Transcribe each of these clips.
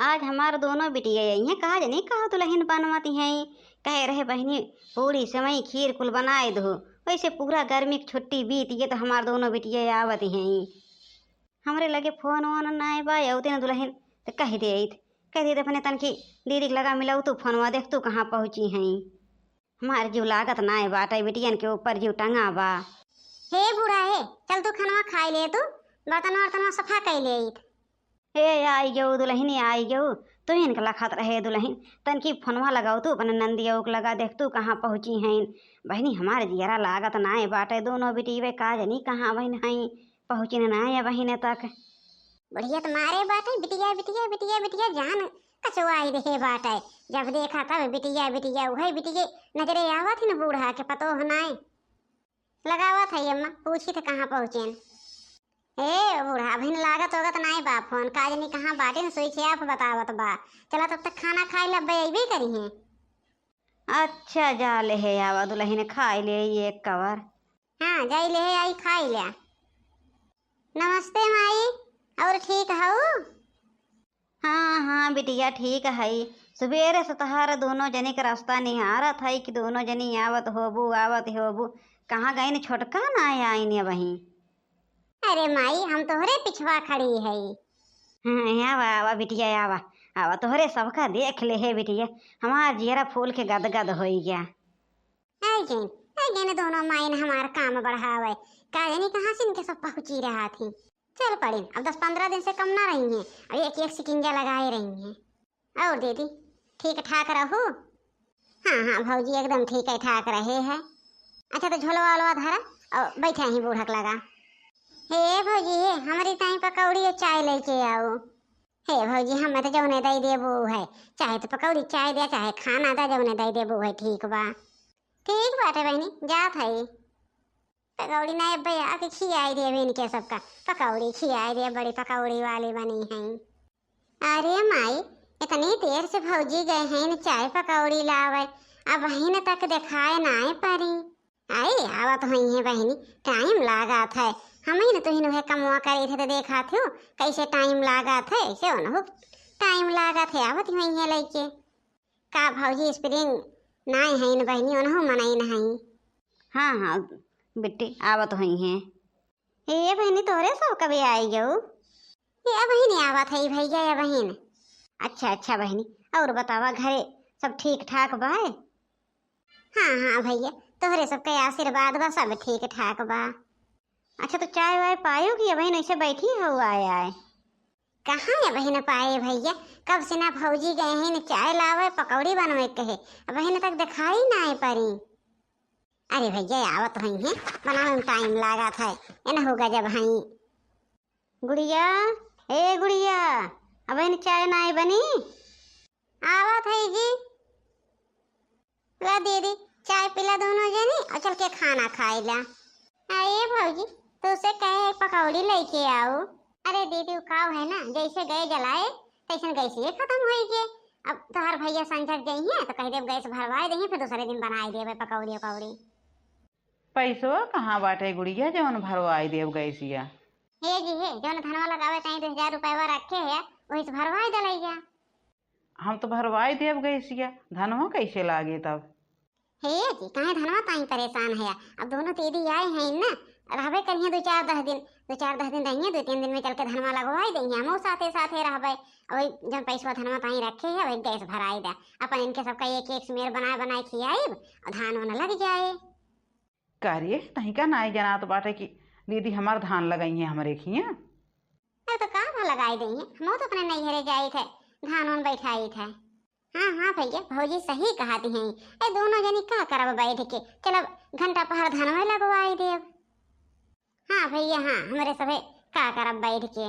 आज हमार दोनों बिटिया यही हैं, कहा जनी कहा दुल्हन बनवाती हैं। कहे रहे बहनी पूरी सेवई खीर कुल बनाए दो। वैसे पूरा गर्मी की छुट्टी बीत गई तो हमार दोनों बिटिया आवती हैं। हमरे लगे फोन वोन ना बा अवते न दुल्हन तो कह दे अपने तन की दीदी के लगा मिलाऊ तू फोनवा देख तू कहाँ पहुँची हैं। हमारे जीव लागत ना बाटे बिटियन के ऊपर जीव टंगा बा। हे बूढ़ा हे, चल तू खाना खाई ले, तू बर्तन वर्तन सफा कर ले। हे आई गऊ दुल्हनी आई गऊ तू इनके लखत रहे दुल्हन तन की फोनवा लगाओ तू अपने नंदिया के लगा देख तू कहाँ पहुँची हैं। बहनी हमारे जियरा लागत ना बाटे दोनों बिटिया का जनी कहाँ बहन हैं पहुँची ना है बहन तक। बढ़िया तुम्हारे बाटे बिटिया बिटिया बिटिया बिटिया जान कचवाई रहे बाटे। जब देखा तब बिटिया बिटिया वही बिटिया नजरे आवा थी न बूढ़ा के पतो हनाए लगावा था अम्मा पूछी थे कहाँ पहुँचे। हे बूढ़ा बहन लागत होगा तो नहीं बा फोन काजनी कहाँ बाटे न सोई छे आप बतावत बा। चला तब तक खाना खाई लब अबे करी है। अच्छा जा ले है आवा दुल्हन खाई ले एक कवर। हाँ जाई ले आई खाई लिया। नमस्ते माई, और ठीक हूँ? हाँ हाँ बिटिया ठीक है। सवेरे से तहार दोनों जने का रास्ता निहारत है कि दोनों जनी आवत होबू कहाँ गई न छोटका ना आई न वहीं। अरे माई हम तोहरे पिछवा खड़ी है। हाँ आवा आवा बिटिया आवा आवा तोहरे सबका देख ले है बिटिया हमार जियरा फूल के गदगद हो गया। आई दोनों माई ने हमारा काम बढ़ावे काजनी कहाँ से इनके सब पहुँची रहा थी। चल पड़ी अब 10-15 दिन से कम ना रही हैं। अब एक सिकिंजा लगाए रही हैं। और दीदी ठीक ठाक रहो? हाँ हाँ भौजी एकदम ठीक है ठाक रहे है। अच्छा तो झोलवा वोलवा धरा और बैठा ही बूढ़क लगा। हे भौजी हे हमारी ताई पकौड़ी और चाय लेके आओ। हे भौजी हमें तो जौने दई देबू है चाहे तो पकौड़ी चाय दे चाहे खाना दा जौने दई देबू है। ठीक बा ठीक बाटे बहनी जात है। पकौड़ी नहीं भैया के खियाई दे इनके सबका पकौड़ी खियाई दे बड़ी पकौड़ी वाली बनी है। अरे माई इतनी देर से भौजी गए हैं न चाय पकौड़ी लावे अब बहन तक दिखाए ना परी। आई आवा तो ही है बहनी टाइम लागा था हम ही न तो ही कमवा करे थे तो देखा थे कैसे टाइम लागा थे ऐसे हो टाइम लागा थे आवत वही है लेके का भौजी स्प्रिंग नाई है न बहनी उन्हों मनाई नहीं। हाँ हाँ बिट्टी आवत हुई हैं। ये बहनी तोरे सब कभी आई गो? ये बहनी आवत है भैया या बहन। अच्छा बहनी और बतावा घरे सब ठीक ठाक बा? हाँ हाँ भैया तोहरे सबके आशीर्वाद बा सब ठीक ठाक बा। अच्छा तो चाय वाय पायो कि बहन ऐसे बैठी हो आए? कहाँ है बहन पाए भैया कब से ना भौजी गए हैं न चाय लावे पकौड़ी बनवे कहे बहन तक दिखाई ना परी। अरे भैया आवत रही हैं बनाने में टाइम लगा था ये न होगा जब हई। गुड़िया ए गुड़िया अब इन चाय ना बनी? आवत है जी। ला दीदी चाय पिला दोनों जनी और चल के खाना खाई ला। आइए भौजी तो उसे कहे पकौड़ी लेके आओ। अरे दीदी काव है ना जैसे गए जलाए तैसे गैस ये खत्म हो गए। अब तोहर भैया संजक गई है तो कह दे गैस भरवाए देंगे फिर दूसरे दिन बनाए देवे पकौड़ी उकौड़ी। पैसवा कहाँ बाटे गुड़िया जवन भरवाई देव गैसिया? हे जी हे जवन धनवा लगावे तई 10,000 रुपया रखे है वही से भरवाई दलैया। हम तो भरवाई देव गैसिया धनवा कैसे लागे तब? हे जी काहे धनवा ताई परेशान है। अब दोनों दीदी आए हैं ना रहबे करिए 2-4-10 दिन 2-4-10 दिन रहिए 2-3 दिन में चल के धनवा लगवाई देंगे हम साथे साथे रहबे। वही जब पैसा धनवा ताई रखे है वही गैस भराई दे अपन इनके सबका एक सुमेर बनाए खियाई और धान वान लग जाए। करिए नहीं का नाई जना तो बाटे की दीदी हमार धान लगाई है हमारे खिया। तो कहाँ लगाई देंगे हम तो अपने नैहरे जाए थे धान वान बैठाई थे। हाँ भैया भौजी सही कहती हैं ए दोनों जनी का करब बैठ के चल घंटा पहर धान में लगवाई देव। हाँ भैया हाँ हमारे सभी का करब बैठ के।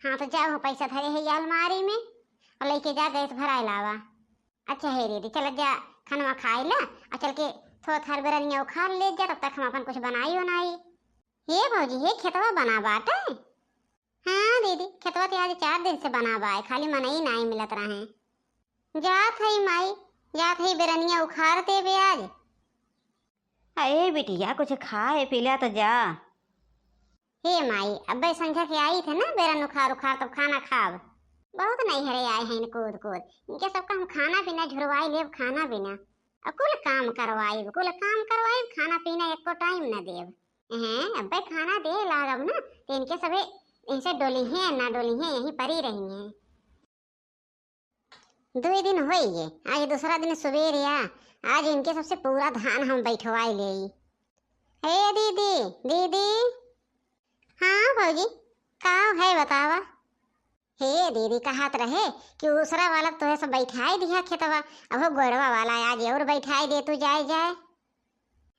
हाँ तो जाओ पैसा धरे है अलमारी में और लेके जा गैस भराए लावा। अच्छा है दीदी चल जा खाना खाई ला और चल के थोड़ा थर बेरनिया उखाड़ ले जा तब तक हम अपन कुछ बनाई बनाई। ये भौजी ये खेतवा बना बाटे? हाँ दीदी खेतवा तो आज 4 दिन से बना बा खाली मनई नहीं मिलत रहे। जात है माई जात है बेरनिया उखाड़ देवे आज। अरे बिटिया कुछ खाए पीला तो जा। हे माई अब संझा के आई थे ना बेरन उखाड़ तब खाना खाब। बहुत नहीं हरे आए हैं कूद कूद। इनके सबका हम खाना पीना झुरवाई लेब, खाना पीना अब कुल काम करवाई, खाना पीना एको टाइम न देब। हैं अब्बे खाना दे लागब ना तो इनके सबे इनसे डोली हैं ना डोली हैं यहीं परी रही हैं। 2 दिन हो ये, आज दूसरा दिन सवेरे आज इनके सबसे पूरा धान हम बैठवाई ले। हे दीदी दीदी। हाँ भौजी का है बतावा। हे दीदी कहत रहे कि दूसरा वाला तो सब बैठाई दिया खेतवा, अब वो गोड़वा वाला आज और बैठाई दे तू जाए जाए।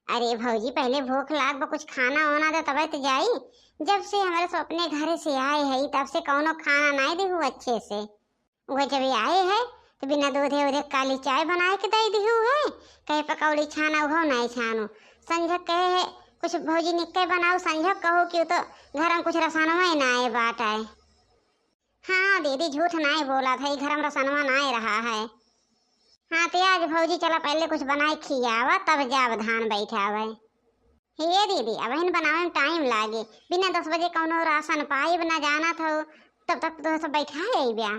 अरे भौजी पहले भूख लाग कुछ खाना वाना दे तब तो जाई। जब से हमारे सब अपने घर से आए है तब से कौनो खाना नहीं दे अच्छे से। वो जब ये आए है तो बिना दूधे उधे काली चाय बनाए के दे दी है, कहे पकौड़ी छाना वो नहीं छानो। संझक कहे है कुछ भौजी निक्के बनाओ, संझक कहो कि तो घर में कुछ रसनवा ही ना आए बाट आए। हाँ दीदी झूठ नहीं बोला था, घर में रसनवा नहीं रहा है। हाँ तो आज भौजी चला पहले कुछ बनाए खियावा तब जाब धान बैठावे। हे दीदी अब इन बनावे में टाइम लागे, बिना 10 बजे कौनो राशन पाई ना जाना था तब तक तो सब बैठाए ब्या।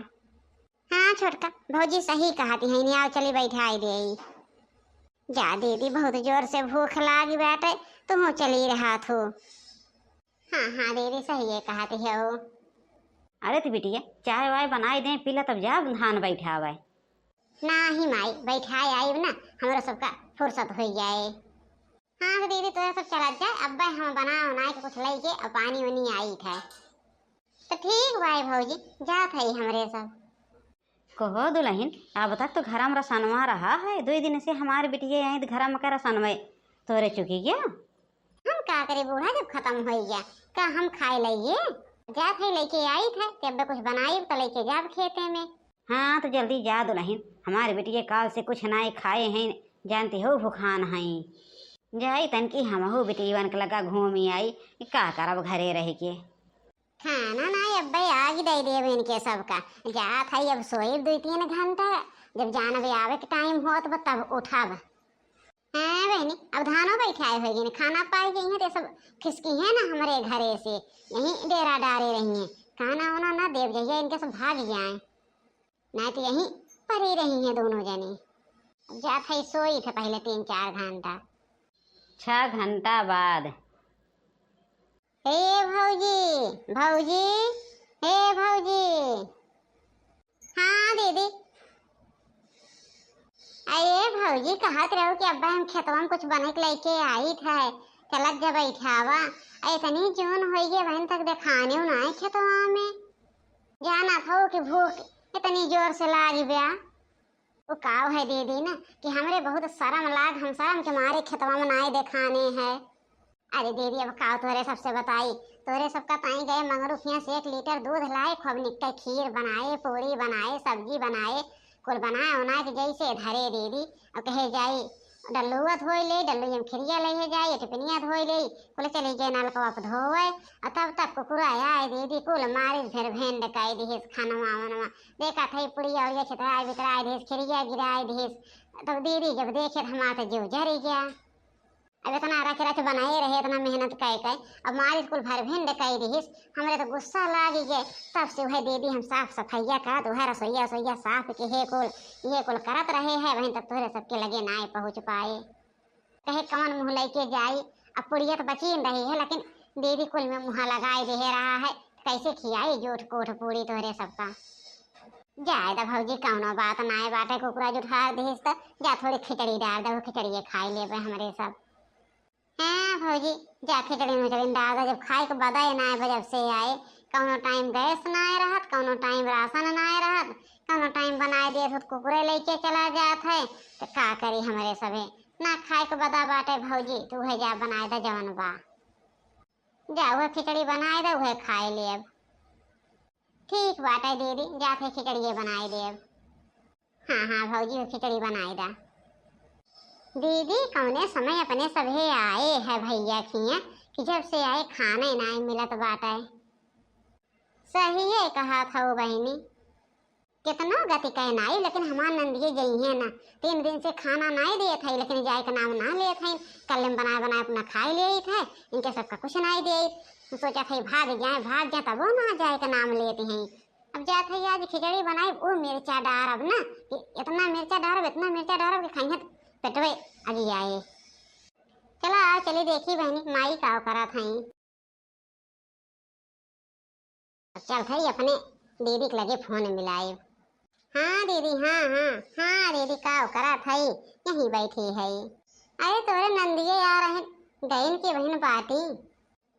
हाँ छोटका भौजी सही कहती है, नहीं आओ चली बैठाई दे। जा दीदी बहुत जोर से भूख लागी बैठे तुम चली रहा थो। हाँ दीदी सही है कहती है वो। अरे तो बिटिया चाय वाय बनाई दें पीला तब जा धान बैठावे। ना ही माई बैठाए आई ना हमारा सबका फुर्सत हो जाए। हाँ तो दीदी तो सब चला जाए, अब हम बना के कुछ लेके और पानी वानी आई था तो ठीक भाई भौजी जा थी हमरे सब। कहो दुल्हन अब तक तो घर में रसनवा रहा है, 2 दिन से हमारे बिटिया आई घर में का रसनवा तोरे चुकी गया। हम का करे बूढ़ा जब खत्म हो गया का हम खाए लइए जा थे लेके आई था तब कुछ बनाई तो लेके जाब खेते में। हाँ तो जल्दी जा दुल्हन, हमारे बिटिया काल से कुछ नहीं खाए हैं, जानती हो भूखान हैं। जाई तन की हम हो बिटिया के लगा घूमी आई का करब घरे रह के। खाना नहीं अब आग दे देव इनके सबका जा था अब सोई 2-3 घंटा, जब जानवे आवे के टाइम हो तो तब उठाब। हाँ बहनी अब धानो बैठाए होगी ना खाना पाई गई है तो सब खिसकी है ना हमारे घरे से यहीं डेरा डारे रही हैं, खाना वाना ना देव जाइए इनके सब भाग जाए नहीं तो यहीं पड़ी रही हैं दोनों जने। अब जा था सोई थे पहले 3-4 घंटा। 6 घंटा बाद हे भौजी भौजी हे भौजी। हाँ दीदी। अरे भौजी कहत रहो कि अब्बा हम खेतवा में कुछ बने के लेके आई था चलत जब बैठावा इतनी जून हो गई बहन तक देखाने ना खेतवा में जाना था कि भूख इतनी जोर से लागी ब्या। वो काव है दीदी ना कि हमरे बहुत शर्म लाग, हम शर्म के मारे खेतवा में नाई देखाने हैं। अरे दीदी अब काव तोरे सबसे बताई, तोरे सबका ताई गए मंगरूफिया से 1 लीटर दूध लाए, खूब निकटे खीर बनाए, पूरी बनाए, सब्जी बनाए, कुल बनाए उना के जैसे धरे दीदी। अब कहे जाई डल्लुआ धोई ले, डल्लू हम खिरिया ले जाए, टिपनिया धोई ले, कुल चली गए नलकवा पे धोए और तब तक कुकुरा आए दीदी कुल मारी फिर भेन डकाई दिहिस खानवा वानवा देखा थई पुड़िया उड़िया छितराई बितराई दिहिस, खिरिया गिराई दिहिस। तब दीदी जब देखे हमारा जीव जरी गया। अब इतना रख रख बनाए रहे इतना मेहनत कई अब मारी कुल भर भेन डकाई दिहिस, हमरे तो गुस्सा लागी गए। तब से वह दीदी हम साफ सफाइया करत वह रसोईया सोईया साफ के हे कुल करत रहे है वहीं तक तोहरे सबके लगे ना पहुँच पाए। कहे कमन मुँह लेके जाई, अब पुड़िया तो बची रही है लेकिन दीदी कुल में मुँह लगाए दे रहा है, कैसे खियाई जोठ कोठ पूरी तोहरे सबका। जाए दा भौजी कौनो बात ना बाटे कुकुरा जो ठार दिहिस तो जा थोड़ी खिचड़ी डाल दो, खिचड़ी खाई ले हमारे सब। हाँ भौजी जा खिचड़ी में डाल दो, जब खाए के बदाई ना जब से आए कौनो टाइम गैस ना रहत, कौनो टाइम राशन ना रहत, कौनो टाइम बनाए दिए तो कुकुरे लेके चला जात है तो का करी हमारे सबे ना खाए के बदा बाटे भौजी। तू है जा बनाए दा जवन बा, जा वह खिचड़ी बनाए दे वह खाए ले। अब ठीक बाटे दीदी जाते खिचड़ी बनाए दे। हाँ भौजी वो खिचड़ी बनाए दा। दीदी कौने समय अपने सभे आए है भैया खिया कि जब से आए खाना नहीं मिलत बाटे। सही है कहा था वो बहनी, कितना गति कह नाई लेकिन हमार नंदिये गई है ना 3 दिन से खाना नहीं दिए थे लेकिन जाए का नाम ना लिए थे, कल बनाए अपना खाई ले थे, इनके सबका कुछ नहीं दे। सोचा थे भाग जाए तब वो ना जाए का नाम लेते हैं। अब जात है आज खिचड़ी बनाई वो मिर्चा डारब ना कि इतना मिर्चा डारब कि खाइए पेटवे अगी आए। चला चली देखी बहनी माई का करा था। चल थई अपने दीदी के लगे फोन मिलाए। हाँ दीदी हाँ दीदी का करा थई यहीं बैठी है। अरे तोरे नंदिये आ रहे गईन की बहन बाटी।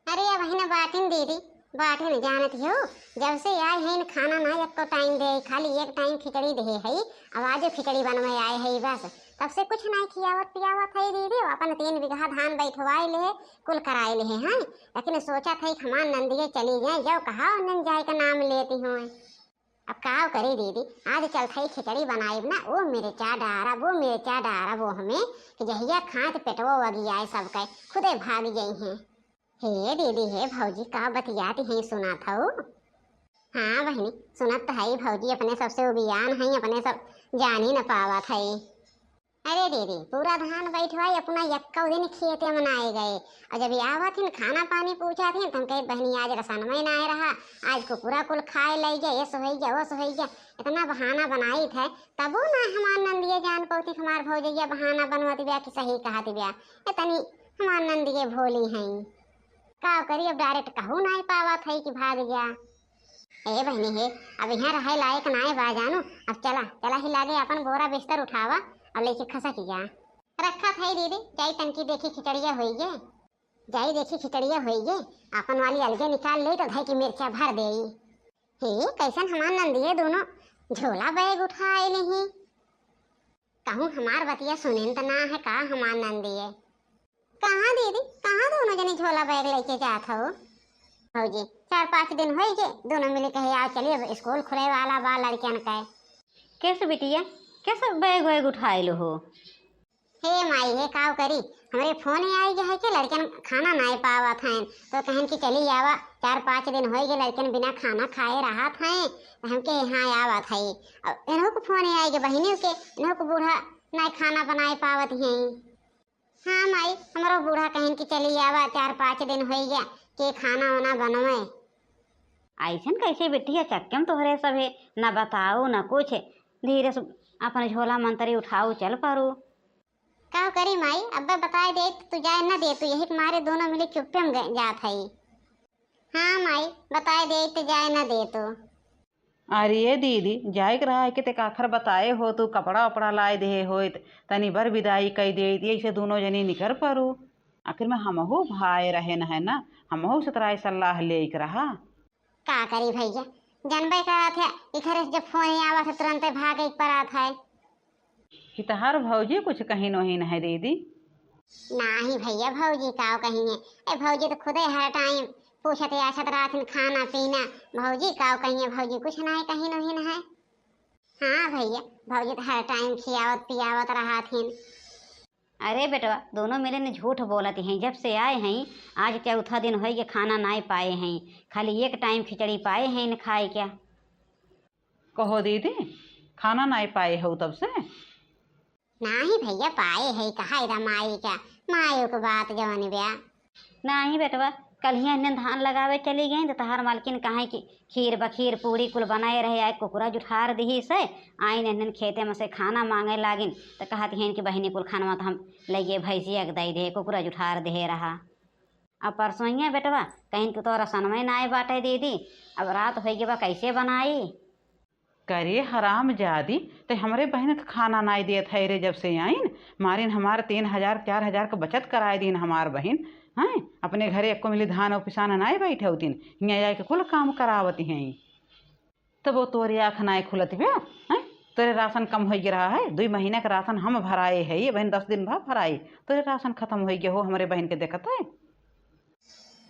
अरे ये बहन बाटिन दीदी बाटिन जानत हो जब से आए हैं खाना ना एक तो टाइम दे खाली एक टाइम खिचड़ी दे है। अब आज खिचड़ी बनवाए आए है बस तब से कुछ नहीं खियावत पियावत है दीदी। अपन 3 बीघा धान बैठवाए ले कुल कराए ले हैं लेकिन सोचा था हमार नंदिये चली जाए जब कहा नंद जाए का नाम लेती हूँ। अब का करी दीदी आज चल थई खिचड़ी बनाई ना वो मिर्चा डारा वो हमें कि जहिया खात पेटवो वगी आए सबके खुदे भाग गई हैं। हे दीदी हे भौजी का बतियाती हैं सुना था। हाँ बहनी सुनत तो है भौजी अपने सबसे उबियान है अपने सब जान ही न पावा था। अरे दीदी पूरा धान बैठवाई अपना यक्का दिन खेते मनाए गए और जब आवत थी खाना पानी पूछा थी तुम कही बहनी आज रसन में ना रहा आज को पूरा कुल खाए ले गया ये सोहैया वो सोहैया इतना बहाना बनाई थे तबो ना हमार नंदिये जान पौती हमार भौजैया बहाना बनवाती ब्या कि सही कहती ब्या इतनी हमार नंदिये भोली हैं। का करी अब डायरेक्ट कहू नहीं पावा था कि भाग गया। ए बहनी हे अब यहाँ रहे लायक नाए बा जानू अब चला ही लागे अपन बोरा बिस्तर उठावा अब लेके खसा की जा रखा था दीदी जाई तनकी देखी खिचड़िया हुई गे अपन वाली अलगे निकाल ले तो धाई की मिर्चा भर दे। हे कैसन हमार नंदिये दोनों झोला बैग उठाए नहीं कहूँ हमार बतिया सुनेन तो ना है का हमार नंदिये कहाँ दीदी कहाँ दोनों जने झोला बैग लेके जात हो। भौजी 4-5 दिन हो गए दोनों मिले कहे आओ चलिए स्कूल खुले वाला बा लड़कियन का। कैसे बिटिया कैसे बैग वैग उठाए लो हो। हे माई हे काव करी हमारे फोन ही आई है कि लड़कियन खाना नहीं पावा था तो कहन की चली आवा 4-5 दिन हो गए लड़कियन बिना खाना खाए रहा था हम के यहाँ आवा था। अब इन्हों को फोन ही आई बहनियों के इन्हों को बूढ़ा नहीं खाना बनाए पावत हैं। हाँ माई हमारा बूढ़ा कहन की चली आवा 4-5 दिन हो गया के खाना वाना बनवाए। ऐसन कैसे बिटिया चक्कम तोहरे सब है न बताओ न कुछ धीरे से अपन झोला मंतरी उठाओ चल पारो। का करी माई अब्बा बताए दे तू जाए न दे तू यही तुम्हारे दोनों मिले चुप्पे में जात है। हाँ माई बताए दे तो जाए न दे तो। अरे दीदी जाए के रहा है कि ते आखिर बताए हो तू कपड़ा वपड़ा लाए दे हो तनी बर विदाई कई दे ऐसे दोनों जनी निकर परू आखिर में हमहू भाई रहे न है ना हमहू से तराई सलाह ले रहा। का करी भैया जानबे करा थे इधर जब फोन आवा था तुरंत भागे पड़ा था कि तहार भौजी कुछ कहीं नहीं न है दीदी। नहीं भैया भौजी का कहीं है ए भौजी तो खुदे हर टाइम पूछते आछत रात खाना पीना भौजी का कहीं है भौजी कुछ नहीं कहीं नहीं है। हाँ भैया भौजी तो हर टाइम खियावत पियावत रहा थी। अरे बेटवा दोनों मेरे ने झूठ बोलत हैं जब से आए हैं आज 4था दिन हो गए खाना नहीं पाए हैं खाली एक टाइम खिचड़ी पाए हैं न खाए क्या। कहो दीदी खाना नहीं पाए हो तब से। नहीं भैया पाए है कहा इधर माई क्या मायू को बात जवानी ब्या। नहीं बेटवा कल ही इन्हें धान लगावे चली गई तो तहार मालकिन कहा कि खीर बखीर पूड़ी कुल बनाए रहे आए कुकुरा जुठार दी से आइन इन्हें खेते में से खाना मांगे लागिन तो कहती हैं कि बहनी कुल खाना तो हम लगे भैंसिया के दई दे कुकुरा जुठार दे रहा। अब परसों ही बेटवा कहीं तो रसन में ना आए बाटे दीदी अब रात हो गई बा कैसे बनाई। करे हराम जादी तो हमारे बहन का खाना नहीं दिए थे रे जब से आइन मारिन हमारे 3,000-4,000 का बचत कराए दिन हमार बहन हैं अपने घरे एको मिली धान और पिसाना नहीं बैठे होतीन यहाँ जाके कुल काम करावती हैं तब वो तोरे आँख नाई खुलत ब्या हैं तोरे राशन कम हो गया है 2 महीने का राशन हम भराए है ये बहन 10 दिन बाद भराए तोरे राशन खत्म हो गया हो हमारे बहन के देखत है।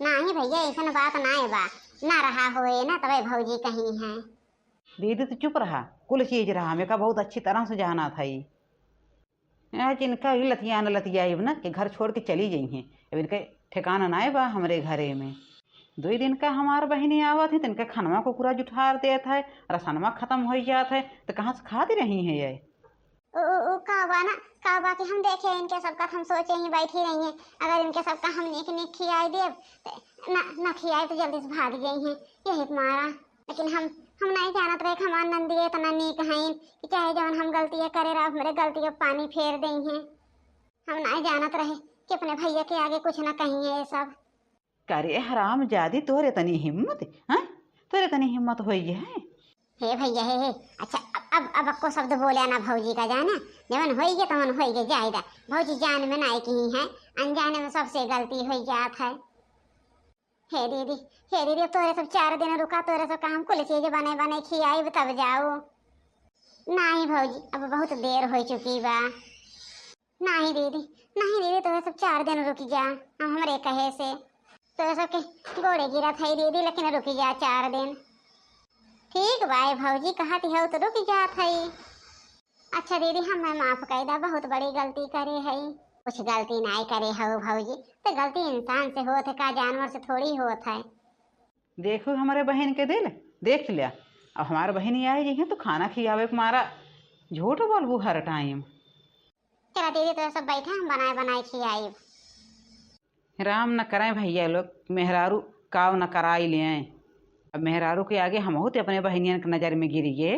नहीं भैया ऐसा बात ना बा ना रहा होए ना तबे भौजी कहीं है। दीदी तो चुप रहा कुल चीज रहा मेरे का बहुत अच्छी तरह से जाना था ये आज इनका लतिया न लतिया ना कि घर छोड़ के चली गई हैं अब इनके ठिकाना ना बा हमारे घरे में 2 दिन का हमार बहनी आवा थी तो इनके खनवा को पूरा जुठार देता है रसनवा खत्म हो जाता है तो कहाँ से खाती रही है ये का बा कि हम देखे इनके सबका हम सोचे ही बैठी रही हैं अगर इनके सबका हम निक खियाई दे ना खियाए तो जल्दी से भाग गई हैं यही तुम्हारा लेकिन हम नहीं जानत रहे कि हमार नंदी इतना नीक हैं कि चाहे जवन हम गलतियाँ करे रहा मेरे गलती का पानी फेर दें हैं। हम नहीं जानत रहे कि अपने भैया के आगे कुछ ना कहीं है ये सब। करे हराम जादी तोरे तनी हिम्मत हैं, तोरे तनी हिम्मत होई है। हे भैया हे अच्छा अब को शब्द बोले ना भौजी का जाना जवन होई गे तवन होई गे जायदा भौजी जान में नहीं की है अनजाने में सबसे गलती हो जात है। हे दीदी तोरे सब 4 दिन रुका तोरे सब काम कुल चीज बने बने खियाई तब जाओ। नहीं भौजी अब बहुत देर हो चुकी बा। नहीं दीदी तोरे सब 4 दिन रुकी जा हम हमरे कहे से तोरे सब के गोड़े गिरा था दीदी लेकिन रुकी जा 4 दिन। ठीक भाई भौजी कहती है तो रुक जात है। अच्छा दीदी हमें माफ कर दा बहुत बड़ी गलती करे है। कुछ गलती नहीं करे हो भौजी तो गलती इंसान से होत है का जानवर से थोड़ी होत है। देखो हमारे बहन के दिल देख लिया। अब हमारे बहन आई है तो खाना खियावे के मारा झूठ बोलबू हर टाइम। चला दीदी तो सब बैठे हम बनाए बनाए खियाई। राम न कराए भैया लोग मेहरारू काव न कराई ले। अब मेहरारू के आगे हम अपने बहनियन के नज़र में गिरी गे।